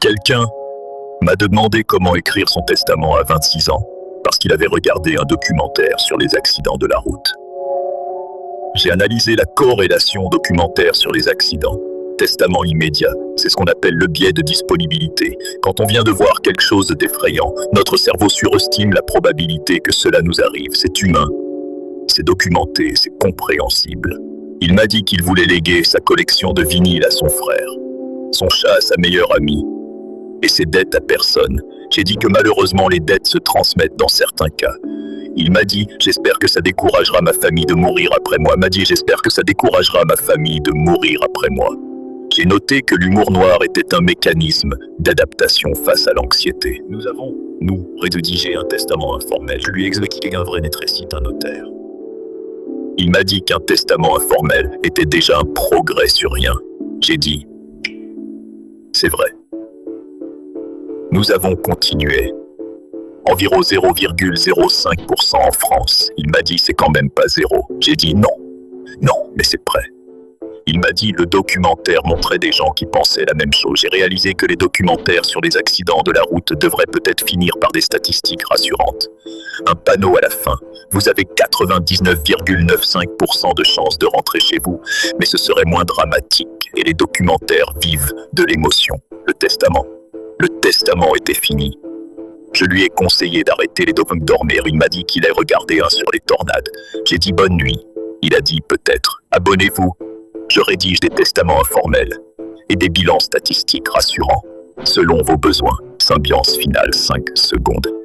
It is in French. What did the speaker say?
Quelqu'un m'a demandé comment écrire son testament à 26 ans, parce qu'il avait regardé un documentaire sur les accidents de la route. J'ai analysé la corrélation documentaire sur les accidents. Testament immédiat, c'est ce qu'on appelle le biais de disponibilité. Quand on vient de voir quelque chose d'effrayant, notre cerveau surestime la probabilité que cela nous arrive. C'est humain, c'est documenté, c'est compréhensible. Il m'a dit qu'il voulait léguer sa collection de vinyles à son frère, son chat à sa meilleure amie, et ses dettes à personne. J'ai dit que malheureusement les dettes se transmettent dans certains cas. Il m'a dit, j'espère que ça découragera ma famille de mourir après moi. M'a dit, j'espère que ça découragera ma famille de mourir après moi. J'ai noté que l'humour noir était un mécanisme d'adaptation face à l'anxiété. Nous avons, rédigé un testament informel. Je lui ai exécuté un vrai net récit d'un notaire. Il m'a dit qu'un testament informel était déjà un progrès sur rien. J'ai dit, c'est vrai. Nous avons continué. Environ 0,05% en France. Il m'a dit c'est quand même pas zéro. J'ai dit non, mais c'est prêt. Il m'a dit le documentaire montrait des gens qui pensaient la même chose. J'ai réalisé que les documentaires sur les accidents de la route devraient peut-être finir par des statistiques rassurantes. Un panneau à la fin. Vous avez 99,95% de chances de rentrer chez vous, mais ce serait moins dramatique et les documentaires vivent de l'émotion. Le testament était fini. Je lui ai conseillé d'arrêter les documents dormir. Il m'a dit qu'il ait regardé un sur les tornades. J'ai dit bonne nuit. Il a dit peut-être. Abonnez-vous. Je rédige des testaments informels et des bilans statistiques rassurants selon vos besoins. Symbiance finale 5 secondes.